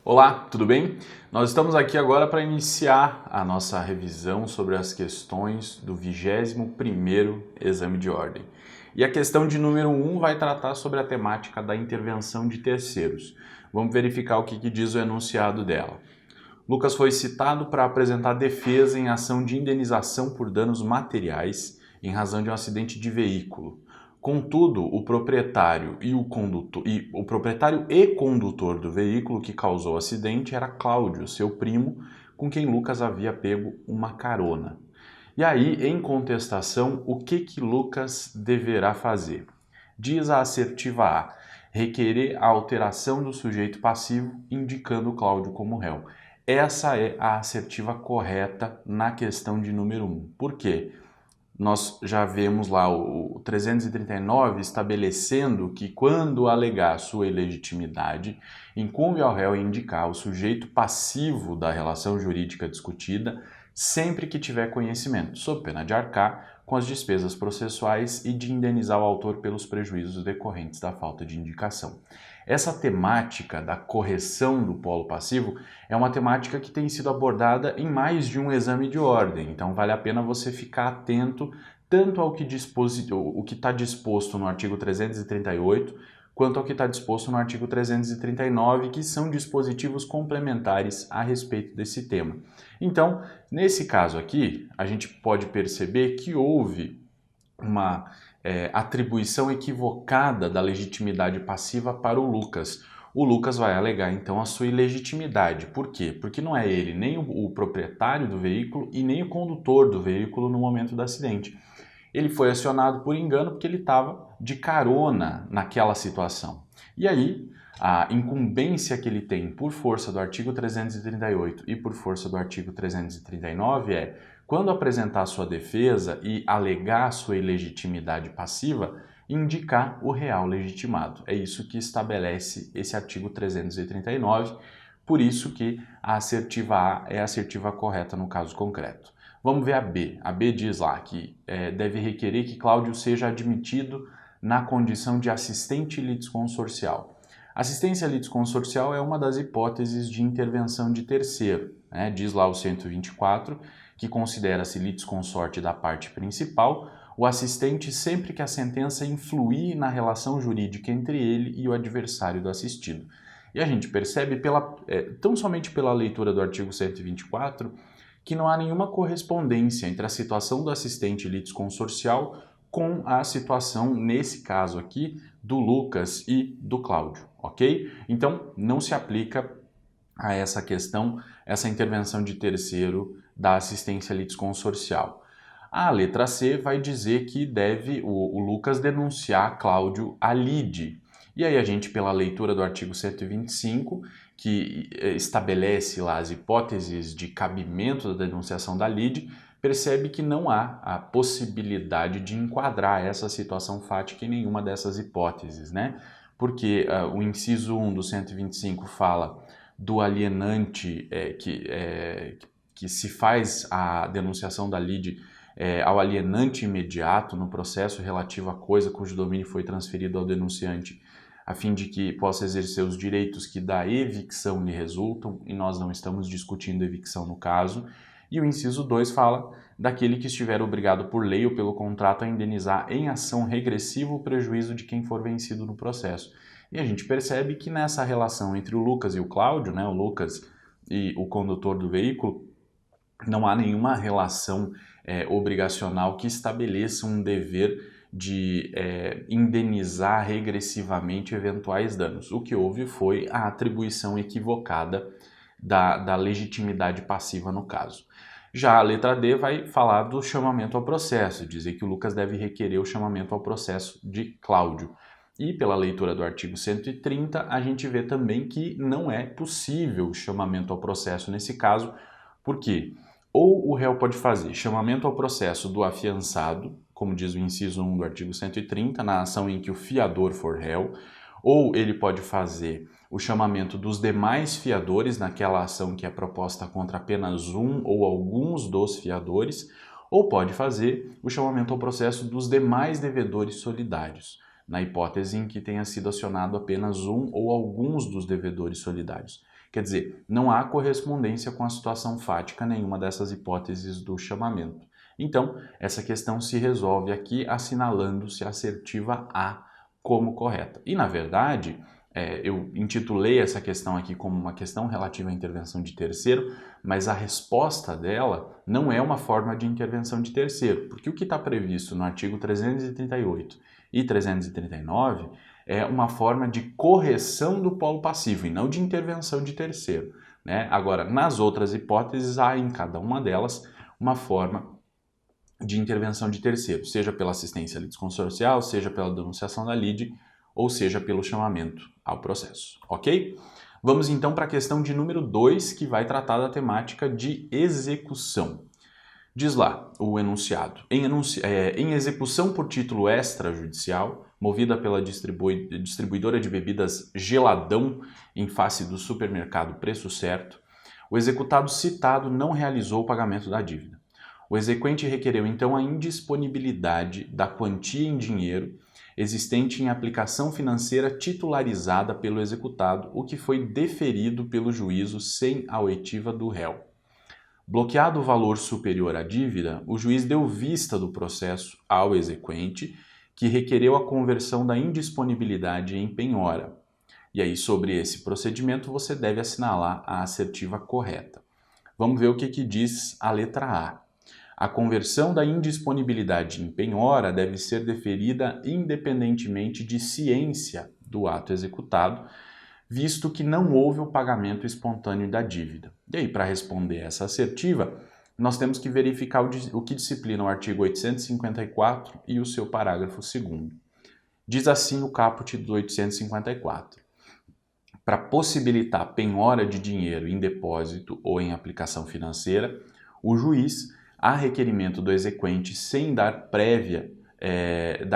Olá, tudo bem? Nós estamos aqui agora para iniciar a nossa revisão sobre as questões do 21º exame de ordem. E a questão de número 1 vai tratar sobre a temática da intervenção de terceiros. Vamos verificar o que diz o enunciado dela. Lucas foi citado para apresentar defesa em ação de indenização por danos materiais em razão de um acidente de veículo. Contudo, o proprietário e condutor do veículo que causou o acidente era Cláudio, seu primo, com quem Lucas havia pego uma carona. E aí, em contestação, o que Lucas deverá fazer? Diz a assertiva A, requerer a alteração do sujeito passivo, indicando Cláudio como réu. Essa é a assertiva correta na questão de número 1. Por quê? Nós já vemos lá o 339 estabelecendo que quando alegar sua ilegitimidade, incumbe ao réu indicar o sujeito passivo da relação jurídica discutida sempre que tiver conhecimento, sob pena de arcar com as despesas processuais e de indenizar o autor pelos prejuízos decorrentes da falta de indicação. Essa temática da correção do polo passivo é uma temática que tem sido abordada em mais de um exame de ordem, então vale a pena você ficar atento tanto ao que está disposto no artigo 338, quanto ao que está disposto no artigo 339, que são dispositivos complementares a respeito desse tema. Então, nesse caso aqui, a gente pode perceber que houve uma atribuição equivocada da legitimidade passiva para o Lucas. O Lucas vai alegar então a sua ilegitimidade. Por quê? Porque não é ele nem o proprietário do veículo e nem o condutor do veículo no momento do acidente. Ele foi acionado por engano porque ele estava de carona naquela situação. E aí, a incumbência que ele tem por força do artigo 338 e por força do artigo 339 é, quando apresentar sua defesa e alegar sua ilegitimidade passiva, indicar o real legitimado. É isso que estabelece esse artigo 339, por isso que a assertiva A é a assertiva correta no caso concreto. Vamos ver a B. A B diz lá que deve requerer que Cláudio seja admitido na condição de assistente litisconsorcial. Assistência litisconsorcial é uma das hipóteses de intervenção de terceiro. Diz lá o 124 que considera-se litisconsorte da parte principal o assistente sempre que a sentença influir na relação jurídica entre ele e o adversário do assistido. E a gente percebe, tão somente pela leitura do artigo 124, que não há nenhuma correspondência entre a situação do assistente litisconsorcial com a situação, nesse caso aqui, do Lucas e do Cláudio, ok? Então, não se aplica a essa questão, essa intervenção de terceiro da assistência litisconsorcial. A letra C vai dizer que deve o Lucas denunciar Cláudio à lide. E aí a gente, pela leitura do artigo 125, que estabelece lá as hipóteses de cabimento da denunciação da lide, percebe que não há a possibilidade de enquadrar essa situação fática em nenhuma dessas hipóteses, né? Porque o inciso 1 do 125 fala do alienante que se faz a denunciação da lide ao alienante imediato no processo relativo à coisa cujo domínio foi transferido ao denunciante, a fim de que possa exercer os direitos que da evicção lhe resultam, e nós não estamos discutindo evicção no caso. E o inciso 2 fala daquele que estiver obrigado por lei ou pelo contrato a indenizar em ação regressiva o prejuízo de quem for vencido no processo. E a gente percebe que nessa relação entre o Lucas e o Cláudio, o Lucas e o condutor do veículo, não há nenhuma relação obrigacional que estabeleça um dever de indenizar regressivamente eventuais danos. O que houve foi a atribuição equivocada da legitimidade passiva no caso. Já a letra D vai falar do chamamento ao processo, dizer que o Lucas deve requerer o chamamento ao processo de Cláudio. E pela leitura do artigo 130, a gente vê também que não é possível o chamamento ao processo nesse caso, porque ou o réu pode fazer chamamento ao processo do afiançado, como diz o inciso 1 do artigo 130, na ação em que o fiador for réu, ou ele pode fazer o chamamento dos demais fiadores naquela ação que é proposta contra apenas um ou alguns dos fiadores, ou pode fazer o chamamento ao processo dos demais devedores solidários, na hipótese em que tenha sido acionado apenas um ou alguns dos devedores solidários. Quer dizer, não há correspondência com a situação fática nenhuma dessas hipóteses do chamamento. Então, essa questão se resolve aqui assinalando-se a assertiva A como correta. E, na verdade, eu intitulei essa questão aqui como uma questão relativa à intervenção de terceiro, mas a resposta dela não é uma forma de intervenção de terceiro, porque o que está previsto no artigo 338 e 339 é uma forma de correção do polo passivo e não de intervenção de terceiro, né? Agora, nas outras hipóteses, há em cada uma delas uma forma de intervenção de terceiro, seja pela assistência litisconsorcial, seja pela denunciação da lide, ou seja pelo chamamento ao processo, ok? Vamos então para a questão de número 2, que vai tratar da temática de execução. Diz lá o enunciado: em execução por título extrajudicial, movida pela distribuidora de bebidas Geladão em face do supermercado Preço Certo, o executado citado não realizou o pagamento da dívida. O exequente requereu então a indisponibilidade da quantia em dinheiro existente em aplicação financeira titularizada pelo executado, o que foi deferido pelo juízo sem a oitiva do réu. Bloqueado o valor superior à dívida, o juiz deu vista do processo ao exequente, que requereu a conversão da indisponibilidade em penhora. E aí, sobre esse procedimento, você deve assinalar a assertiva correta. Vamos ver o que diz a letra A. A conversão da indisponibilidade em penhora deve ser deferida independentemente de ciência do ato executado, visto que não houve o pagamento espontâneo da dívida. E aí, para responder essa assertiva, nós temos que verificar o que disciplina o artigo 854 e o seu parágrafo 2º. Diz assim o caput do 854. Para possibilitar penhora de dinheiro em depósito ou em aplicação financeira, o juiz, a requerimento do exequente sem dar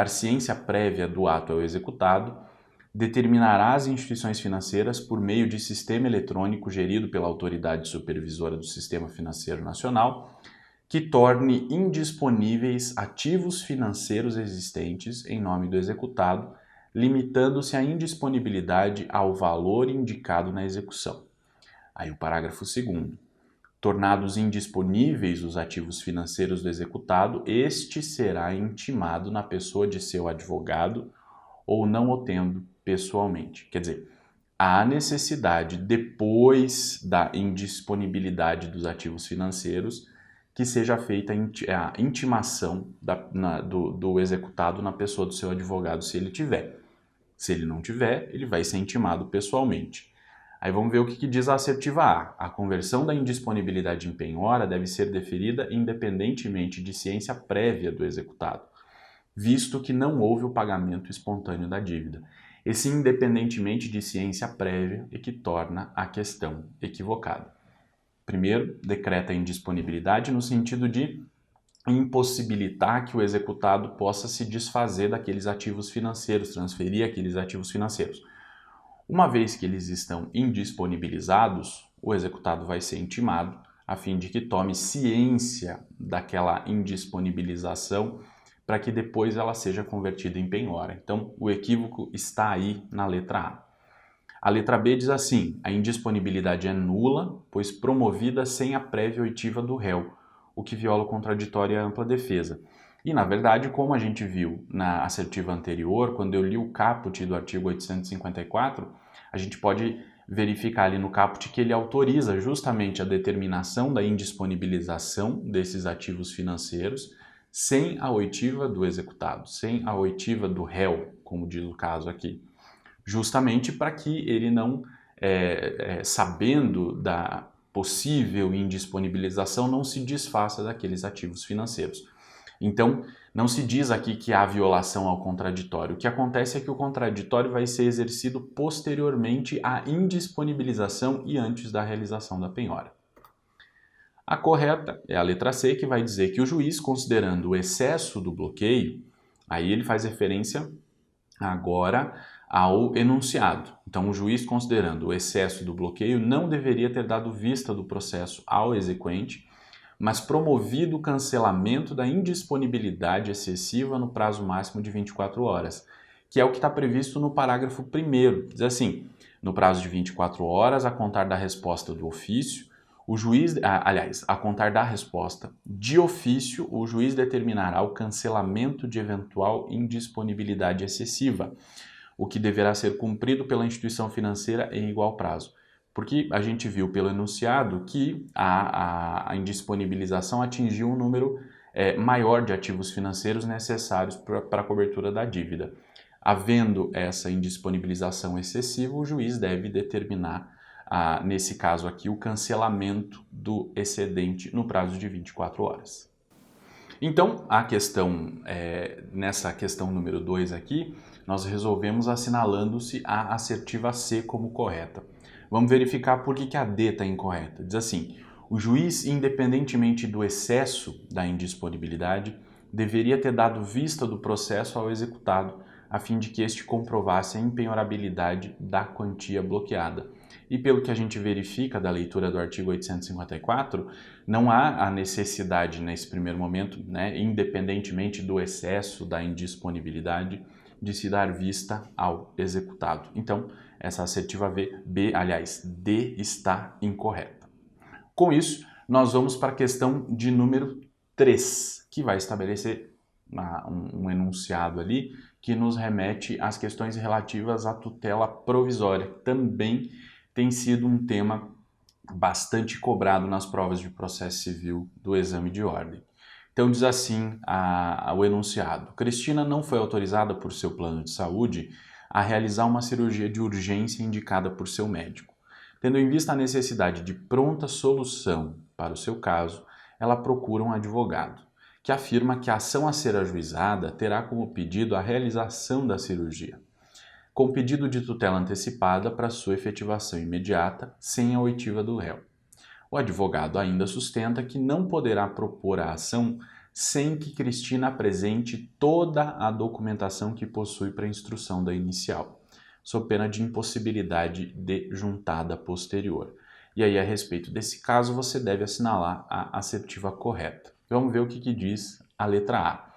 ciência prévia do ato ao executado, determinará as instituições financeiras por meio de sistema eletrônico gerido pela autoridade supervisora do Sistema Financeiro Nacional, que torne indisponíveis ativos financeiros existentes em nome do executado, limitando-se a indisponibilidade ao valor indicado na execução. Aí o parágrafo 2º. Tornados indisponíveis os ativos financeiros do executado, este será intimado na pessoa de seu advogado ou não o tendo pessoalmente. Quer dizer, há necessidade, depois da indisponibilidade dos ativos financeiros, que seja feita a intimação do executado na pessoa do seu advogado, se ele tiver. Se ele não tiver, ele vai ser intimado pessoalmente. Aí vamos ver o que diz a assertiva A. A conversão da indisponibilidade em penhora deve ser deferida independentemente de ciência prévia do executado, visto que não houve o pagamento espontâneo da dívida. Esse independentemente de ciência prévia é que torna a questão equivocada. Primeiro, decreta a indisponibilidade no sentido de impossibilitar que o executado possa se desfazer daqueles ativos financeiros, transferir aqueles ativos financeiros. Uma vez que eles estão indisponibilizados, o executado vai ser intimado a fim de que tome ciência daquela indisponibilização para que depois ela seja convertida em penhora. Então, o equívoco está aí na letra A. A letra B diz assim: a indisponibilidade é nula, pois promovida sem a prévia oitiva do réu, o que viola o contraditório e a ampla defesa. E, na verdade, como a gente viu na assertiva anterior, quando eu li o caput do artigo 854, a gente pode verificar ali no caput que ele autoriza justamente a determinação da indisponibilização desses ativos financeiros sem a oitiva do executado, sem a oitiva do réu, como diz o caso aqui, justamente para que ele não, sabendo da possível indisponibilização, não se desfaça daqueles ativos financeiros. Então, não se diz aqui que há violação ao contraditório. O que acontece é que o contraditório vai ser exercido posteriormente à indisponibilização e antes da realização da penhora. A correta é a letra C, que vai dizer que o juiz, considerando o excesso do bloqueio, aí ele faz referência agora ao enunciado. Então, o juiz, considerando o excesso do bloqueio, não deveria ter dado vista do processo ao exequente, mas promovido o cancelamento da indisponibilidade excessiva no prazo máximo de 24 horas, que é o que está previsto no parágrafo 1º. Diz assim: no prazo de 24 horas a contar da resposta do ofício, o juiz, a contar da resposta de ofício, o juiz determinará o cancelamento de eventual indisponibilidade excessiva, o que deverá ser cumprido pela instituição financeira em igual prazo. Porque a gente viu pelo enunciado que a indisponibilização atingiu um número maior de ativos financeiros necessários para a cobertura da dívida. Havendo essa indisponibilização excessiva, o juiz deve determinar, nesse caso aqui, o cancelamento do excedente no prazo de 24 horas. Então, nessa questão número 2 aqui, nós resolvemos assinalando-se a assertiva C como correta. Vamos verificar por que a D está incorreta. Diz assim: o juiz, independentemente do excesso da indisponibilidade, deveria ter dado vista do processo ao executado, a fim de que este comprovasse a impenhorabilidade da quantia bloqueada. E pelo que a gente verifica da leitura do artigo 854, não há a necessidade nesse primeiro momento, independentemente do excesso da indisponibilidade, de se dar vista ao executado. Então, essa assertiva D está incorreta. Com isso, nós vamos para a questão de número 3, que vai estabelecer um enunciado ali que nos remete às questões relativas à tutela provisória, que também tem sido um tema bastante cobrado nas provas de processo civil do exame de ordem. Então diz assim o enunciado: Cristina não foi autorizada por seu plano de saúde a realizar uma cirurgia de urgência indicada por seu médico. Tendo em vista a necessidade de pronta solução para o seu caso, ela procura um advogado, que afirma que a ação a ser ajuizada terá como pedido a realização da cirurgia, com pedido de tutela antecipada para sua efetivação imediata, sem a oitiva do réu. O advogado ainda sustenta que não poderá propor a ação sem que Cristina apresente toda a documentação que possui para a instrução da inicial, sob pena de impossibilidade de juntada posterior. E aí, a respeito desse caso, você deve assinalar a assertiva correta. Vamos ver o que diz a letra A.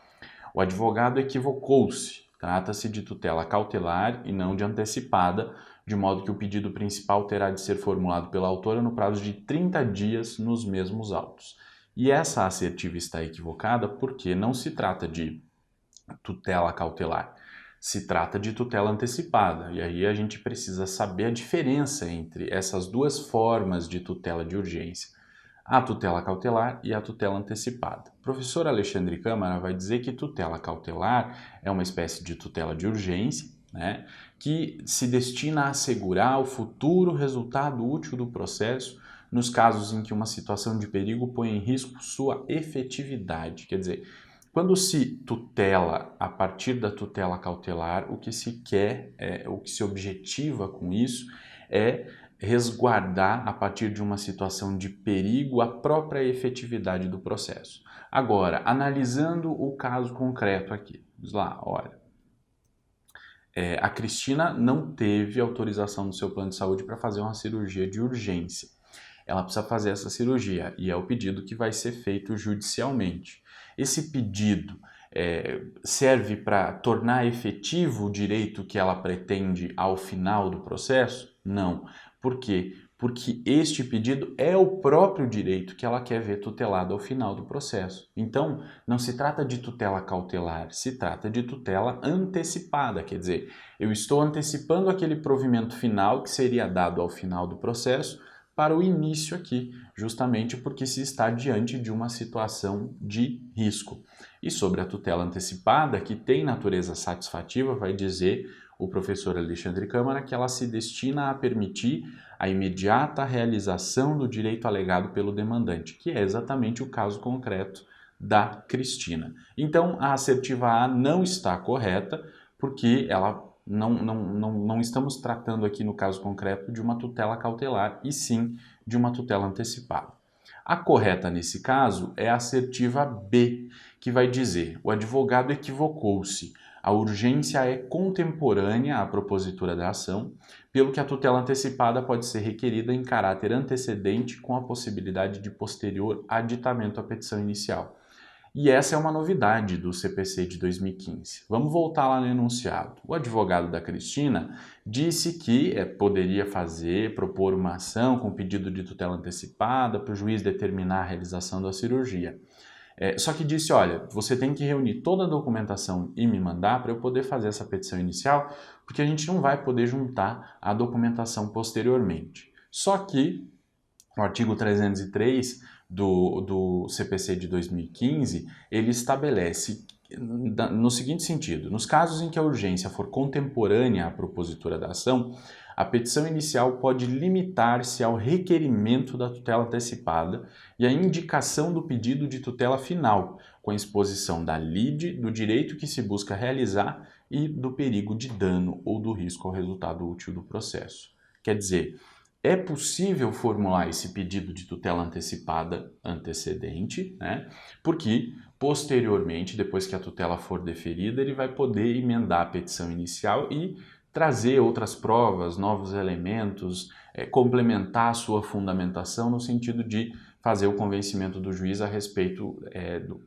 O advogado equivocou-se. Trata-se de tutela cautelar e não de antecipada, de modo que o pedido principal terá de ser formulado pela autora no prazo de 30 dias nos mesmos autos. E essa assertiva está equivocada porque não se trata de tutela cautelar, se trata de tutela antecipada. E aí a gente precisa saber a diferença entre essas duas formas de tutela de urgência: a tutela cautelar e a tutela antecipada. O professor Alexandre Câmara vai dizer que tutela cautelar é uma espécie de tutela de urgência, que se destina a assegurar o futuro resultado útil do processo nos casos em que uma situação de perigo põe em risco sua efetividade. Quer dizer, quando se tutela a partir da tutela cautelar, o que se quer, o que se objetiva com isso é resguardar, a partir de uma situação de perigo, a própria efetividade do processo. Agora, analisando o caso concreto aqui, vamos lá, olha. A Cristina não teve autorização do seu plano de saúde para fazer uma cirurgia de urgência. Ela precisa fazer essa cirurgia e é o pedido que vai ser feito judicialmente. Esse pedido serve para tornar efetivo o direito que ela pretende ao final do processo? Não. Por quê? Porque este pedido é o próprio direito que ela quer ver tutelado ao final do processo. Então, não se trata de tutela cautelar, se trata de tutela antecipada. Quer dizer, eu estou antecipando aquele provimento final que seria dado ao final do processo para o início aqui, justamente porque se está diante de uma situação de risco. E sobre a tutela antecipada, que tem natureza satisfativa, vai dizer o professor Alexandre Câmara que ela se destina a permitir a imediata realização do direito alegado pelo demandante, que é exatamente o caso concreto da Cristina. Então, a assertiva A não está correta, porque ela não estamos tratando aqui no caso concreto de uma tutela cautelar, e sim de uma tutela antecipada. A correta nesse caso é a assertiva B, que vai dizer: o advogado equivocou-se. A urgência é contemporânea à propositura da ação, pelo que a tutela antecipada pode ser requerida em caráter antecedente com a possibilidade de posterior aditamento à petição inicial. E essa é uma novidade do CPC de 2015. Vamos voltar lá no enunciado. O advogado da Cristina disse que poderia propor uma ação com pedido de tutela antecipada para o juiz determinar a realização da cirurgia. Só que disse, olha, você tem que reunir toda a documentação e me mandar para eu poder fazer essa petição inicial, porque a gente não vai poder juntar a documentação posteriormente. Só que o artigo 303 do CPC de 2015, ele estabelece no seguinte sentido: nos casos em que a urgência for contemporânea à propositura da ação, a petição inicial pode limitar-se ao requerimento da tutela antecipada e à indicação do pedido de tutela final, com a exposição da lide, do direito que se busca realizar e do perigo de dano ou do risco ao resultado útil do processo. Quer dizer, é possível formular esse pedido de tutela antecipada antecedente, né? Porque posteriormente, depois que a tutela for deferida, ele vai poder emendar a petição inicial e trazer outras provas, novos elementos, complementar a sua fundamentação no sentido de fazer o convencimento do juiz a respeito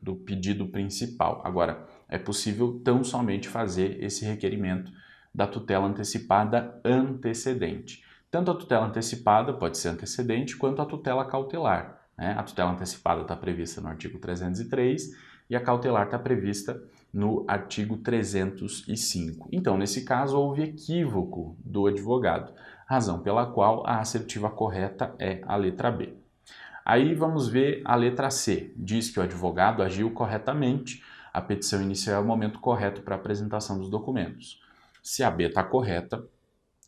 do pedido principal. Agora, é possível tão somente fazer esse requerimento da tutela antecipada antecedente. Tanto a tutela antecipada pode ser antecedente, quanto a tutela cautelar, né? A tutela antecipada está prevista no artigo 303 e a cautelar está prevista no artigo 305. Então, nesse caso, houve equívoco do advogado, razão pela qual a assertiva correta é a letra B. Aí vamos ver a letra C. Diz que o advogado agiu corretamente, a petição inicial é o momento correto para a apresentação dos documentos. Se a B está correta,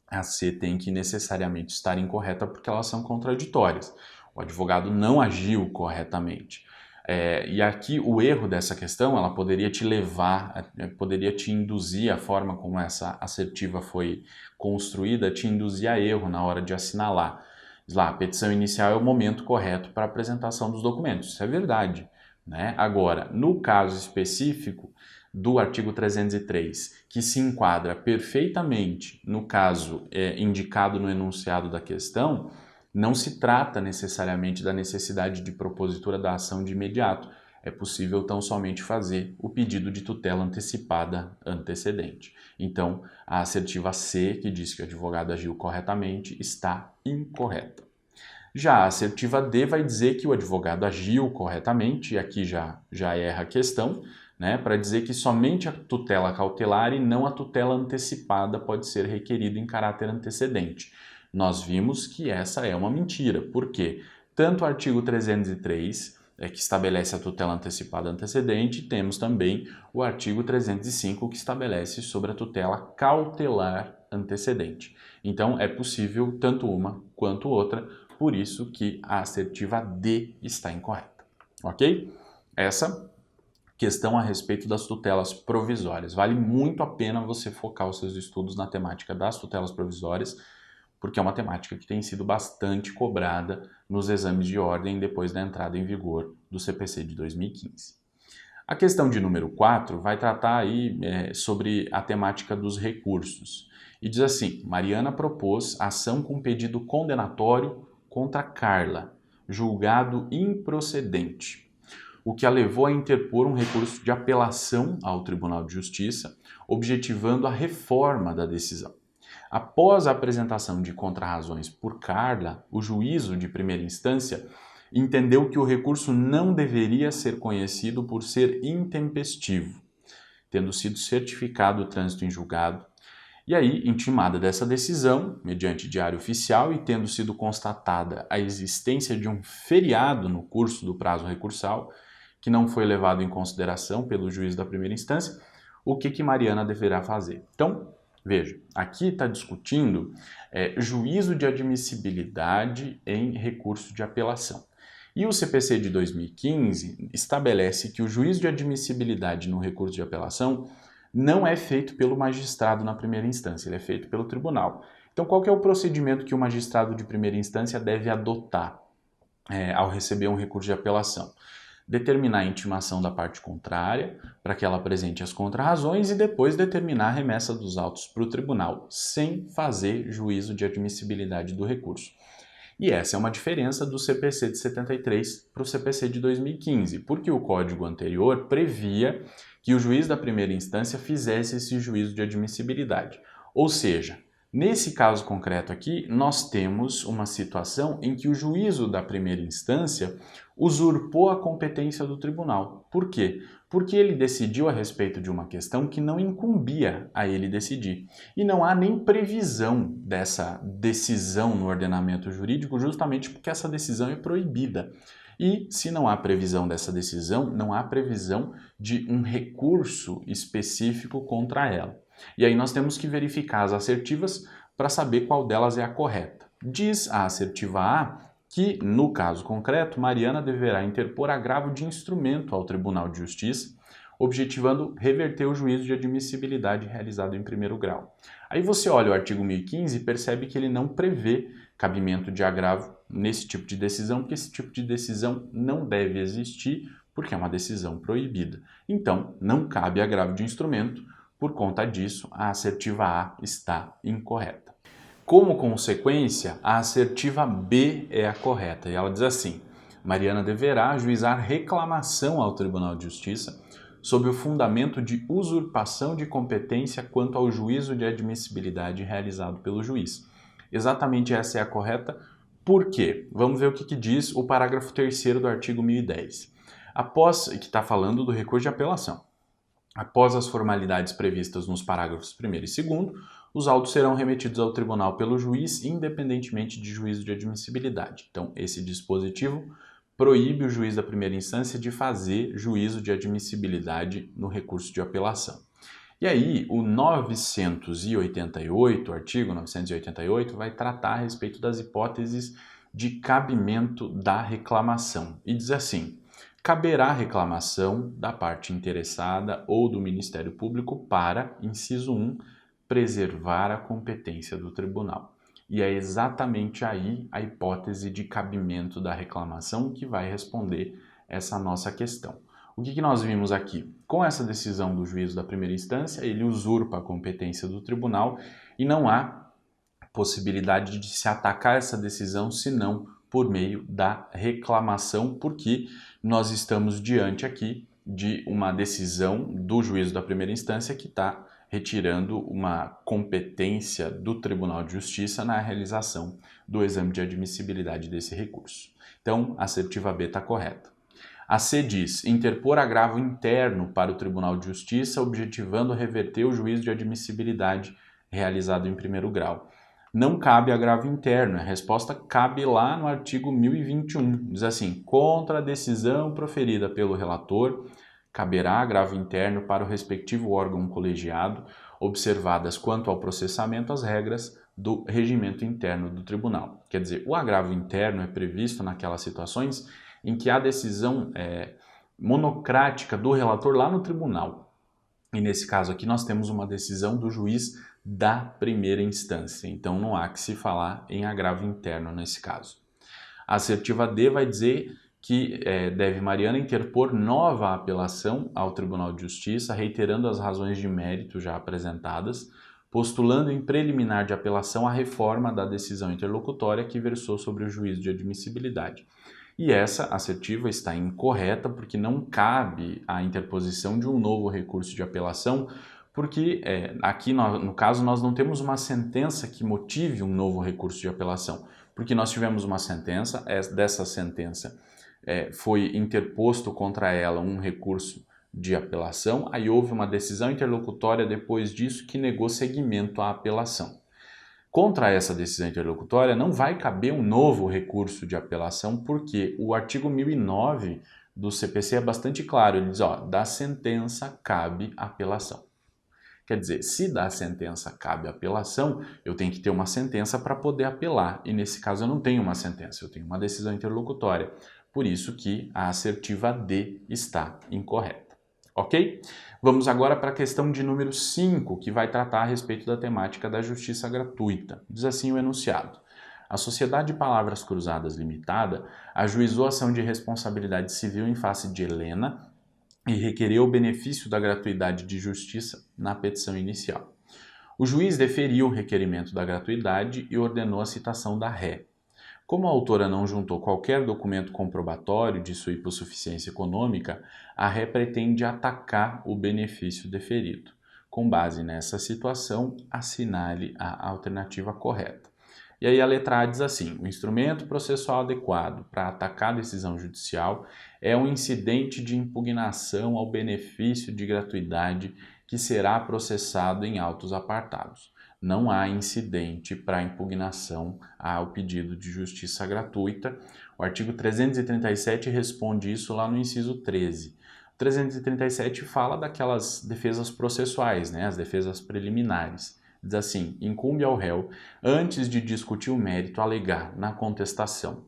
a C tem que necessariamente estar incorreta porque elas são contraditórias. O advogado não agiu corretamente. E aqui o erro dessa questão, ela poderia te levar, poderia te induzir, a forma como essa assertiva foi construída, te induzir a erro na hora de assinalar. Diz lá, a petição inicial é o momento correto para a apresentação dos documentos. Isso é verdade, né? Agora, no caso específico do artigo 303, que se enquadra perfeitamente no caso indicado no enunciado da questão, não se trata necessariamente da necessidade de propositura da ação de imediato. É possível tão somente fazer o pedido de tutela antecipada antecedente. Então, a assertiva C, que diz que o advogado agiu corretamente, está incorreta. Já a assertiva D vai dizer que o advogado agiu corretamente, e aqui já erra a questão, né, para dizer que somente a tutela cautelar e não a tutela antecipada pode ser requerida em caráter antecedente. Nós vimos que essa é uma mentira, porque tanto o artigo 303, que estabelece a tutela antecipada antecedente, temos também o artigo 305, que estabelece sobre a tutela cautelar antecedente. Então, é possível tanto uma quanto outra, por isso que a assertiva D está incorreta, ok? Essa questão a respeito das tutelas provisórias. Vale muito a pena você focar os seus estudos na temática das tutelas provisórias, porque é uma temática que tem sido bastante cobrada nos exames de ordem depois da entrada em vigor do CPC de 2015. A questão de número 4 vai tratar aí sobre a temática dos recursos. E diz assim: Mariana propôs ação com pedido condenatório contra Carla, julgado improcedente, o que a levou a interpor um recurso de apelação ao Tribunal de Justiça, objetivando a reforma da decisão. Após a apresentação de contrarrazões por Carla, o juízo de primeira instância entendeu que o recurso não deveria ser conhecido por ser intempestivo, tendo sido certificado o trânsito em julgado. E aí, intimada dessa decisão, mediante diário oficial e tendo sido constatada a existência de um feriado no curso do prazo recursal, que não foi levado em consideração pelo juiz da primeira instância, o que Mariana deverá fazer? Então, veja, aqui está discutindo juízo de admissibilidade em recurso de apelação. E o CPC de 2015 estabelece que o juízo de admissibilidade no recurso de apelação não é feito pelo magistrado na primeira instância, ele é feito pelo tribunal. Então, qual que é o procedimento que o magistrado de primeira instância deve adotar ao receber um recurso de apelação? Determinar a intimação da parte contrária, para que ela apresente as contrarrazões, e depois determinar a remessa dos autos para o tribunal, sem fazer juízo de admissibilidade do recurso. E essa é uma diferença do CPC de 73 para o CPC de 2015, porque o código anterior previa que o juiz da primeira instância fizesse esse juízo de admissibilidade. Ou seja, nesse caso concreto aqui, nós temos uma situação em que o juízo da primeira instância usurpou a competência do tribunal. Por quê? Porque ele decidiu a respeito de uma questão que não incumbia a ele decidir. E não há nem previsão dessa decisão no ordenamento jurídico, justamente porque essa decisão é proibida. E se não há previsão dessa decisão, não há previsão de um recurso específico contra ela. E aí nós temos que verificar as assertivas para saber qual delas é a correta. Diz a assertiva A que, no caso concreto, Mariana deverá interpor agravo de instrumento ao Tribunal de Justiça, objetivando reverter o juízo de admissibilidade realizado em primeiro grau. Aí você olha o artigo 1015 e percebe que ele não prevê cabimento de agravo nesse tipo de decisão, porque esse tipo de decisão não deve existir, porque é uma decisão proibida. Então, não cabe agravo de instrumento, por conta disso, a assertiva A está incorreta. Como consequência, a assertiva B é a correta, e ela diz assim: Mariana deverá ajuizar reclamação ao Tribunal de Justiça sob o fundamento de usurpação de competência quanto ao juízo de admissibilidade realizado pelo juiz. Exatamente essa é a correta. Por quê? Vamos ver o que diz o parágrafo 3º do artigo 1010. Que está falando do recurso de apelação. Após as formalidades previstas nos parágrafos 1º e 2º, os autos serão remetidos ao tribunal pelo juiz, independentemente de juízo de admissibilidade. Então, esse dispositivo proíbe o juiz da primeira instância de fazer juízo de admissibilidade no recurso de apelação. E aí, o 988, o artigo 988, vai tratar a respeito das hipóteses de cabimento da reclamação. E diz assim: caberá reclamação da parte interessada ou do Ministério Público para, inciso 1, preservar a competência do tribunal. E é exatamente aí a hipótese de cabimento da reclamação que vai responder essa nossa questão. O que nós vimos aqui? Com essa decisão do juízo da primeira instância, ele usurpa a competência do tribunal e não há possibilidade de se atacar essa decisão senão por meio da reclamação, porque nós estamos diante aqui de uma decisão do juízo da primeira instância que está retirando uma competência do Tribunal de Justiça na realização do exame de admissibilidade desse recurso. Então, a assertiva B está correta. A C diz: interpor agravo interno para o Tribunal de Justiça, objetivando reverter o juízo de admissibilidade realizado em primeiro grau. Não cabe agravo interno, a resposta cabe lá no artigo 1021. Diz assim: contra a decisão proferida pelo relator, caberá agravo interno para o respectivo órgão colegiado, observadas quanto ao processamento as regras do regimento interno do tribunal. Quer dizer, o agravo interno é previsto naquelas situações em que há decisão monocrática do relator lá no tribunal. E nesse caso aqui nós temos uma decisão do juiz da primeira instância. Então não há que se falar em agravo interno nesse caso. A assertiva D vai dizer que deve Mariana interpor nova apelação ao Tribunal de Justiça, reiterando as razões de mérito já apresentadas, postulando em preliminar de apelação a reforma da decisão interlocutória que versou sobre o juízo de admissibilidade. E essa assertiva está incorreta porque não cabe a interposição de um novo recurso de apelação, porque aqui no caso nós não temos uma sentença que motive um novo recurso de apelação, porque nós tivemos uma sentença, dessa sentença foi interposto contra ela um recurso de apelação, aí houve uma decisão interlocutória depois disso que negou seguimento à apelação. Contra essa decisão interlocutória não vai caber um novo recurso de apelação, porque o artigo 1009 do CPC é bastante claro, ele diz, da sentença cabe apelação. Quer dizer, se da sentença cabe apelação, eu tenho que ter uma sentença para poder apelar, e nesse caso eu não tenho uma sentença, eu tenho uma decisão interlocutória. Por isso que a assertiva D está incorreta. Ok? Vamos agora para a questão de número 5, que vai tratar a respeito da temática da justiça gratuita. Diz assim o enunciado: a Sociedade de Palavras Cruzadas Limitada ajuizou ação de responsabilidade civil em face de Helena e requereu o benefício da gratuidade de justiça na petição inicial. O juiz deferiu o requerimento da gratuidade e ordenou a citação da ré. Como a autora não juntou qualquer documento comprobatório de sua hipossuficiência econômica, a ré pretende atacar o benefício deferido. Com base nessa situação, assinale a alternativa correta. E aí a letra A diz assim: o instrumento processual adequado para atacar a decisão judicial é um incidente de impugnação ao benefício de gratuidade que será processado em autos apartados. Não há incidente para impugnação ao pedido de justiça gratuita. O artigo 337 responde isso lá no inciso 13. O 337 fala daquelas defesas processuais, né, as defesas preliminares. Diz assim: incumbe ao réu, antes de discutir o mérito, alegar na contestação.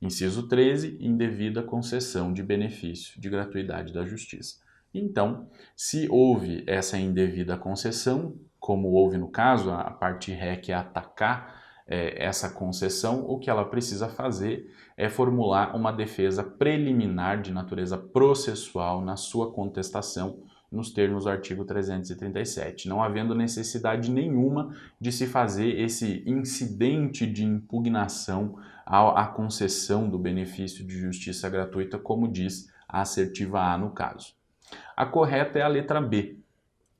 Inciso 13, indevida concessão de benefício de gratuidade da justiça. Então, se houve essa indevida concessão, como houve no caso, a parte ré quer atacar essa concessão, o que ela precisa fazer é formular uma defesa preliminar de natureza processual na sua contestação, nos termos do artigo 337, não havendo necessidade nenhuma de se fazer esse incidente de impugnação à concessão do benefício de justiça gratuita, como diz a assertiva A no caso. A correta é a letra B.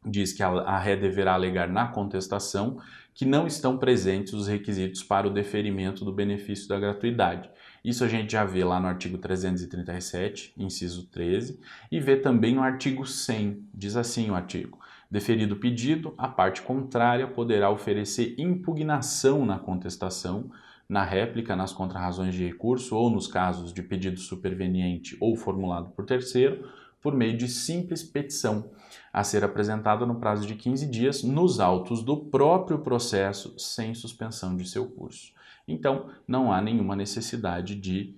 Diz que a ré deverá alegar na contestação que não estão presentes os requisitos para o deferimento do benefício da gratuidade. Isso a gente já vê lá no artigo 337, inciso 13, e vê também no artigo 100. Diz assim o artigo: deferido o pedido, a parte contrária poderá oferecer impugnação na contestação, na réplica, nas contrarrazões de recurso ou nos casos de pedido superveniente ou formulado por terceiro, por meio de simples petição, a ser apresentada no prazo de 15 dias nos autos do próprio processo, sem suspensão de seu curso. Então, não há nenhuma necessidade de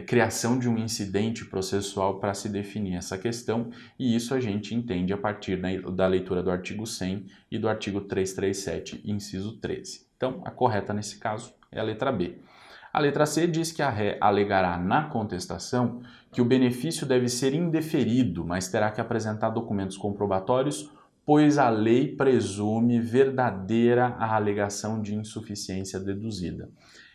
criação de um incidente processual para se definir essa questão, e isso a gente entende a partir da leitura do artigo 100 e do artigo 337, inciso 13. Então, a correta nesse caso é a letra B. A letra C diz que a ré alegará na contestação que o benefício deve ser indeferido, mas terá que apresentar documentos comprobatórios, pois a lei presume verdadeira a alegação de insuficiência deduzida.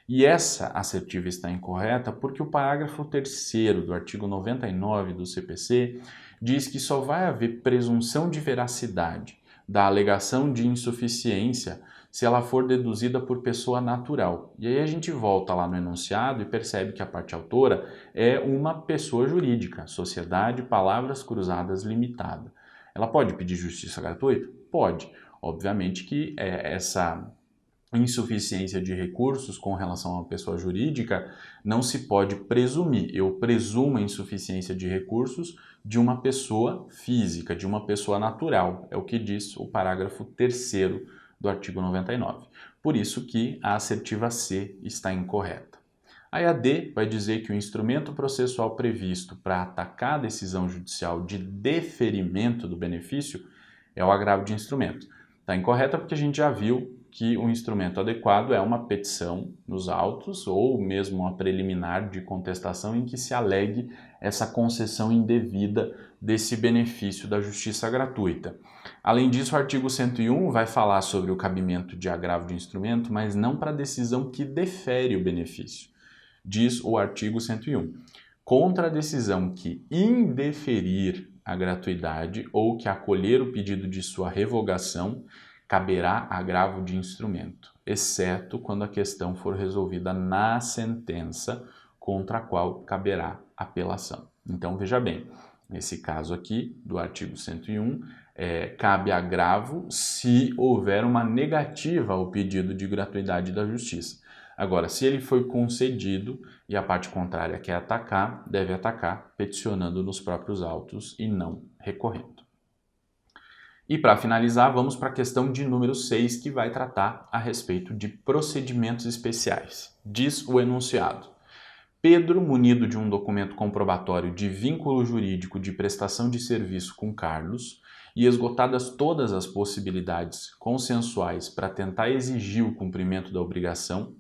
E essa assertiva está incorreta porque o parágrafo 3º do artigo 99 do CPC diz que só vai haver presunção de veracidade da alegação de insuficiência se ela for deduzida por pessoa natural. E aí a gente volta lá no enunciado e percebe que a parte autora é uma pessoa jurídica, Sociedade Palavras Cruzadas Limitada. Ela pode pedir justiça gratuita? Pode. Obviamente que essa insuficiência de recursos com relação a uma pessoa jurídica não se pode presumir. Eu presumo a insuficiência de recursos de uma pessoa física, de uma pessoa natural. É o que diz o parágrafo 3º do artigo 99. Por isso que a assertiva C está incorreta. Aí a D vai dizer que o instrumento processual previsto para atacar a decisão judicial de deferimento do benefício é o agravo de instrumento. Está incorreta porque a gente já viu que o instrumento adequado é uma petição nos autos ou mesmo uma preliminar de contestação em que se alegue essa concessão indevida desse benefício da justiça gratuita. Além disso, o artigo 101 vai falar sobre o cabimento de agravo de instrumento, mas não para a decisão que defere o benefício. Diz o artigo 101. Contra a decisão que indeferir a gratuidade ou que acolher o pedido de sua revogação, caberá agravo de instrumento, exceto quando a questão for resolvida na sentença contra a qual caberá apelação. Então, veja bem, nesse caso aqui do artigo 101, cabe agravo se houver uma negativa ao pedido de gratuidade da justiça. Agora, se ele foi concedido e a parte contrária quer atacar, deve atacar peticionando nos próprios autos e não recorrendo. E para finalizar, vamos para a questão de número 6, que vai tratar a respeito de procedimentos especiais. Diz o enunciado: Pedro, munido de um documento comprobatório de vínculo jurídico de prestação de serviço com Carlos e esgotadas todas as possibilidades consensuais para tentar exigir o cumprimento da obrigação,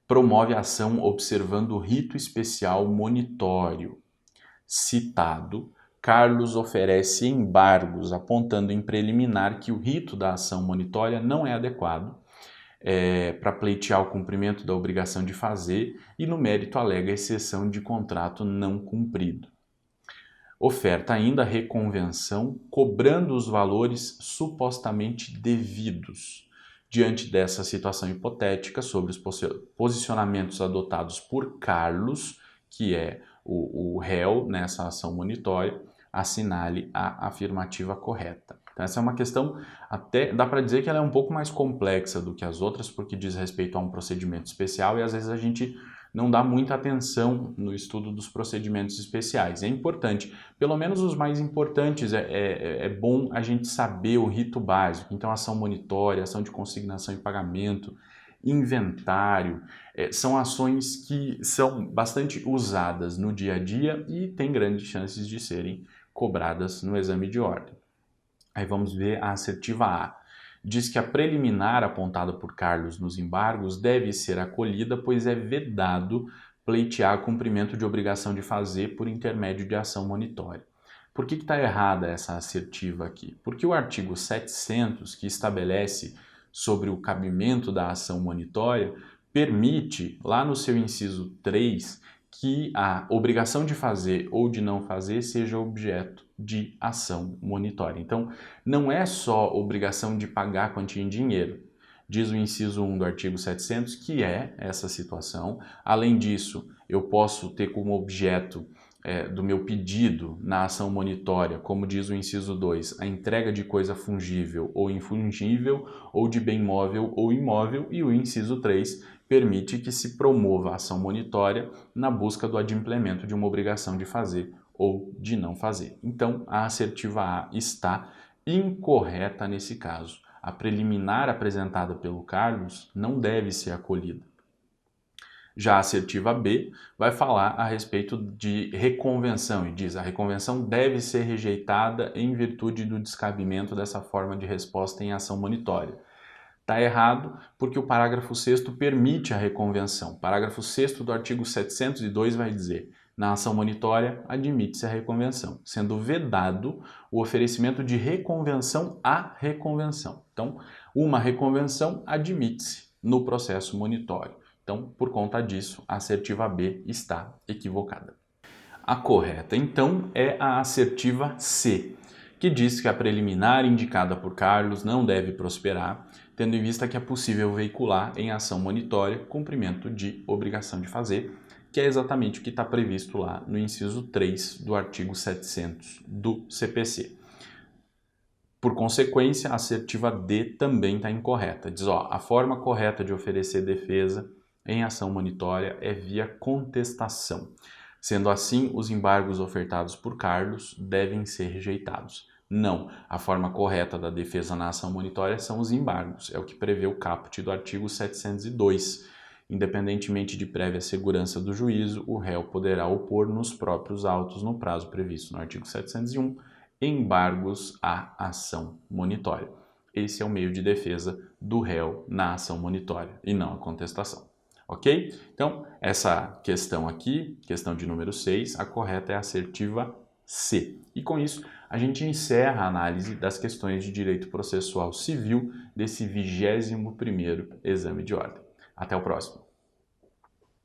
promove a ação observando o rito especial monitório. Citado, Carlos oferece embargos, apontando em preliminar que o rito da ação monitória não é adequado, para pleitear o cumprimento da obrigação de fazer e no mérito alega exceção de contrato não cumprido. Oferta ainda reconvenção cobrando os valores supostamente devidos. Diante dessa situação hipotética, sobre os posicionamentos adotados por Carlos, que é o réu nessa ação monitória, assinale a afirmativa correta. Então, essa é uma questão, até dá para dizer que ela é um pouco mais complexa do que as outras, porque diz respeito a um procedimento especial e às vezes a gente não dá muita atenção no estudo dos procedimentos especiais. É importante, pelo menos os mais importantes, é bom a gente saber o rito básico. Então, ação monitória, ação de consignação e pagamento, inventário, são ações que são bastante usadas no dia a dia e têm grandes chances de serem cobradas no exame de ordem. Aí vamos ver a assertiva A. Diz que a preliminar apontada por Carlos nos embargos deve ser acolhida, pois é vedado pleitear cumprimento de obrigação de fazer por intermédio de ação monitória. Por que está errada essa assertiva aqui? Porque o artigo 700, que estabelece sobre o cabimento da ação monitória, permite, lá no seu inciso 3, que a obrigação de fazer ou de não fazer seja objeto de ação monitória. Então, não é só obrigação de pagar a quantia em dinheiro. Diz o inciso 1 do artigo 700 que é essa situação. Além disso, eu posso ter como objeto do meu pedido na ação monitória, como diz o inciso 2, a entrega de coisa fungível ou infungível, ou de bem móvel ou imóvel, e o inciso 3 permite que se promova a ação monitória na busca do adimplemento de uma obrigação de fazer ou de não fazer. Então, a assertiva A está incorreta nesse caso. A preliminar apresentada pelo Carlos não deve ser acolhida. Já a assertiva B vai falar a respeito de reconvenção e diz: a reconvenção deve ser rejeitada em virtude do descabimento dessa forma de resposta em ação monitória. Está errado porque o parágrafo 6º permite a reconvenção. O parágrafo 6º do artigo 702 vai dizer: na ação monitória, admite-se a reconvenção, sendo vedado o oferecimento de reconvenção à reconvenção. Então, uma reconvenção admite-se no processo monitório. Então, por conta disso, a assertiva B está equivocada. A correta, então, é a assertiva C, que diz que a preliminar indicada por Carlos não deve prosperar, tendo em vista que é possível veicular em ação monitória cumprimento de obrigação de fazer, que é exatamente o que está previsto lá no inciso 3 do artigo 700 do CPC. Por consequência, a assertiva D também está incorreta. Diz, a forma correta de oferecer defesa em ação monitória é via contestação. Sendo assim, os embargos ofertados por Carlos devem ser rejeitados. Não, a forma correta da defesa na ação monitória são os embargos, é o que prevê o caput do artigo 702. Independentemente de prévia segurança do juízo, o réu poderá opor nos próprios autos, no prazo previsto no artigo 701, embargos à ação monitória. Esse é o meio de defesa do réu na ação monitória e não a contestação. Ok? Então, essa questão aqui, questão de número 6, a correta é a assertiva C. E com isso, a gente encerra a análise das questões de direito processual civil desse 21º exame de ordem. Até o próximo.